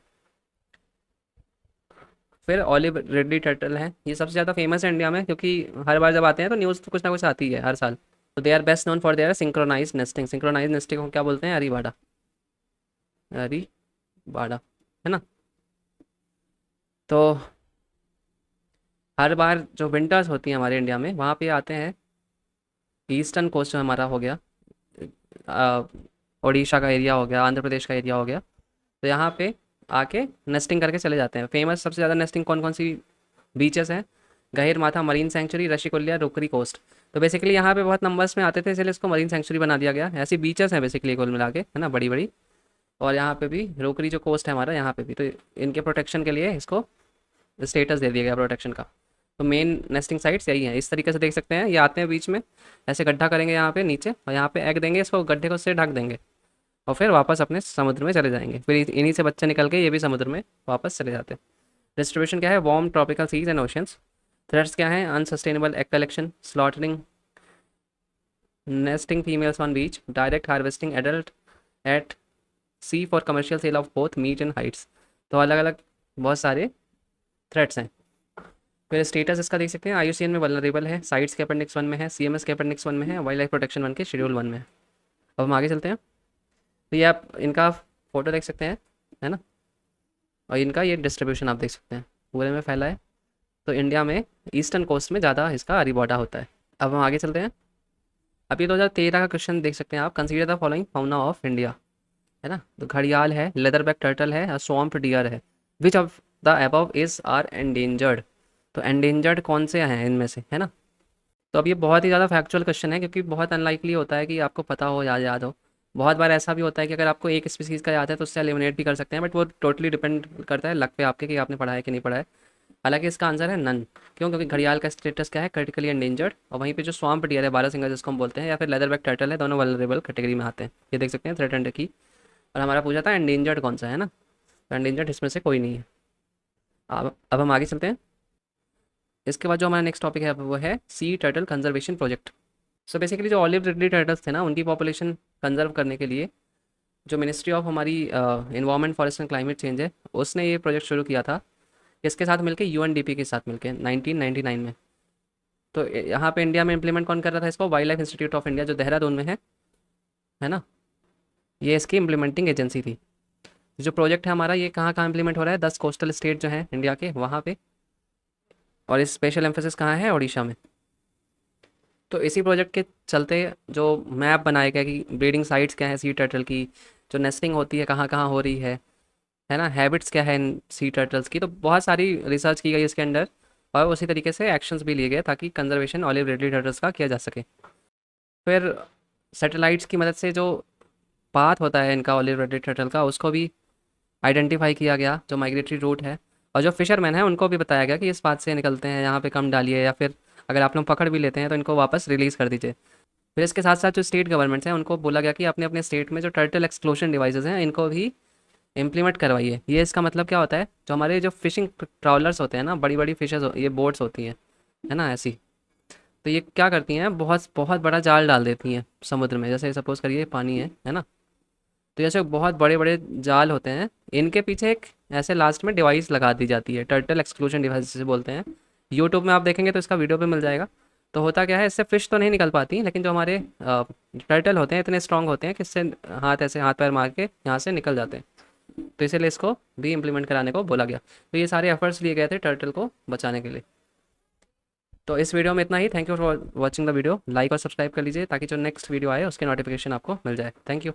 फिर ऑलिव रिडली टर्टल है, ये सबसे ज़्यादा फेमस है इंडिया में, क्योंकि हर बार जब आते हैं तो न्यूज़ तो कुछ ना कुछ आती है हर साल। तो they are best known for their synchronize nesting, synchronize nesting को क्या बोलते हैं, अरीबाड़ा, अरीबाड़ा, है ना। तो हर बार जो विंटर्स होती हैं हमारे इंडिया में, वहाँ पे आते हैं, ईस्टर्न कोस्ट जो हमारा हो गया, अ, उड़ीसा का एरिया हो गया, आंध्र प्रदेश का एरिया हो गया, तो यहाँ पे आके नेस्टिंग करके चले जाते हैं। फेमस सबसे ज़्यादा नेस्टिंग कौन कौन सी बीचेस हैं, गहिर माथा मरीन सेंचुरी, ऋषिकुल्या, रोकरी कोस्ट। तो बेसिकली यहाँ पे बहुत नंबर्स में आते थे, इसलिए इसको मरीन सेंचुरी बना दिया गया। ऐसी बीचेस हैं बेसिकली कुल मिला के, है ना, बड़ी बड़ी। और यहाँ पे भी रोकरी जो कोस्ट है हमारा, यहाँ पे भी, तो इनके प्रोटेक्शन के लिए इसको स्टेटस दे दिया गया प्रोटेक्शन का। तो मेन नेस्टिंग साइट्स यही हैं, इस तरीके से देख सकते हैं। ये आते हैं बीच में, ऐसे गड्ढा करेंगे यहाँ पे नीचे, और यहाँ पे एग देंगे, इसको गड्ढे को से ढक देंगे, और फिर वापस अपने समुद्र में चले जाएंगे। फिर इन्हीं से बच्चे निकल के ये भी समुद्र में वापस चले जाते हैं। डिस्ट्रीब्यूशन क्या है, warm tropical seas and oceans. Threats क्या हैं, unsustainable egg collection, slaughtering, nesting females on beach, direct harvesting adult at sea for commercial sale of both meat and hides. तो अलग अलग बहुत सारे थ्रेट्स हैं। फिर स्टेटस इसका देख सकते हैं, आईयूसीएन में वल्नरेबल है, साइट्स के अपेंडिक्स 1 में है, सीएमएस के अपेंडिक्स 1 में है, वाइल्ड लाइफ प्रोटेक्शन 1 के शेड्यूल 1 में है। अब हम आगे चलते हैं। तो ये आप इनका फोटो देख सकते हैं, है ना, और इनका ये डिस्ट्रीब्यूशन आप देख सकते हैं, पूरे में फैला है। तो इंडिया में ईस्टर्न कोस्ट में ज़्यादा इसका अरीबॉडा होता है। अब हम आगे चलते हैं। अभी 2013 का क्वेश्चन देख सकते हैं आप, consider the following fauna of India, है ना। तो घड़ियाल है, लेदर बैक टर्टल है, स्वॉम्प डियर है। Which of the above is are endangered. तो एंडेंजर्ड कौन से हैं इनमें से, है ना। तो अब ये बहुत ही ज़्यादा फैक्चुअल क्वेश्चन है, क्योंकि बहुत अनलाइकली होता है कि आपको पता हो या याद हो। बहुत बार ऐसा भी होता है कि अगर आपको एक स्पीसीज़ का याद है तो उससे एलिमिनेट भी कर सकते हैं, बट वो टोटली डिपेंड करता है लक पे आपके कि आपने पढ़ा है कि नहीं पढ़ा है। हालांकि इसका आंसर है नन। क्यों, क्योंकि घड़ियाल का स्टेटस क्या है, क्रिटिकली एंडेंजर्ड, और वहीं पे जो स्वाम्प डियर है, बारहसिंगा जिसको हम बोलते हैं, या फिर लेदर बैक टर्टल है, दोनों वल्नरेबल कैटेगरी में आते हैं। ये देख सकते हैं थ्रेटेंड की। और हमारा पूछा था एंडेंजर्ड कौन सा है ना, तो एंडेंजर्ड इसमें से कोई नहीं है। अब हम आगे चलते हैं। इसके बाद जो हमारा नेक्स्ट टॉपिक है वो है sea turtle conservation project. So basically जो ऑलिव रिडली टर्टल्स थे ना, उनकी पॉपुलेशन कंजर्व करने के लिए जो मिनिस्ट्री ऑफ हमारी environment forest and climate change है, उसने ये प्रोजेक्ट शुरू किया था, किसके साथ मिलके, यूएनडीपी के साथ मिलके 1999 में। तो यहाँ पे इंडिया में इंप्लीमेंट कौन कर रहा था इसको, wild life institute of India जो देहरादून में है ना, ये इसकी इम्प्लीमेंटिंग एजेंसी थी। जो प्रोजेक्ट है हमारा, ये कहाँ कहाँ इंप्लीमेंट हो रहा है, 10 कोस्टल स्टेट जो हैं इंडिया के वहाँ पे, और इस स्पेशल एम्फोसिस कहाँ है, उड़ीसा में। तो इसी प्रोजेक्ट के चलते जो मैप बनाया गया कि ब्रीडिंग साइट्स क्या है सी टर्टल की, जो नेस्टिंग होती है कहाँ कहाँ हो रही है ना, हैबिट्स क्या है इन सी टर्टल्स की, तो बहुत सारी रिसर्च की गई इसके अंडर, और उसी तरीके से एक्शंस भी लिए गए ताकि कंजर्वेशन ऑलिव रिडली टर्टल्स का किया जा सके। फिर सैटेलाइट्स की मदद से जो पाथ होता है इनका ऑलिव रिडली टर्टल का, उसको भी आइडेंटिफाई किया गया, जो माइग्रेटरी रूट है। और जो फिशरमैन है उनको भी बताया गया कि इस पाथ से निकलते हैं, यहाँ पे कम डालिए, या फिर अगर आप लोग पकड़ भी लेते हैं तो इनको वापस रिलीज़ कर दीजिए। फिर इसके साथ साथ जो स्टेट गवर्नमेंट्स हैं उनको बोला गया कि अपने अपने स्टेट में जो टर्टल एक्सक्लूशन डिवाइसेस हैं इनको भी इम्प्लीमेंट करवाइए। ये इसका मतलब क्या होता है, जो हमारे जो फिशिंग ट्रॉलर्स होते हैं ना, बड़ी बड़ी फिशेज, ये बोट्स होती हैं, है ना, ऐसी। तो ये क्या करती हैं, बहुत बहुत बड़ा जाल डाल देती हैं समुद्र में। जैसे सपोज करिए पानी है ना, तो जैसे बहुत बड़े बड़े जाल होते हैं, इनके पीछे एक ऐसे लास्ट में डिवाइस लगा दी जाती है, टर्टल एक्सक्लूजन डिवाइस जिसे बोलते हैं। यूट्यूब में आप देखेंगे तो इसका वीडियो पे मिल जाएगा। तो होता क्या है, इससे फ़िश तो नहीं निकल पाती, लेकिन जो हमारे टर्टल होते हैं इतने स्ट्रांग होते हैं कि इससे हाथ ऐसे हाथ पैर मार के यहाँ से निकल जाते हैं। तो इसीलिए इसको भी इम्प्लीमेंट कराने को बोला गया। तो ये सारे एफर्ट्स लिए गए थे टर्टल को बचाने के लिए। तो इस वीडियो में इतना ही। Thank you for watching the video. Like और सब्सक्राइब कर लीजिए ताकि जो नेक्स्ट वीडियो आए उसके नोटिफिकेशन आपको मिल जाए। Thank you.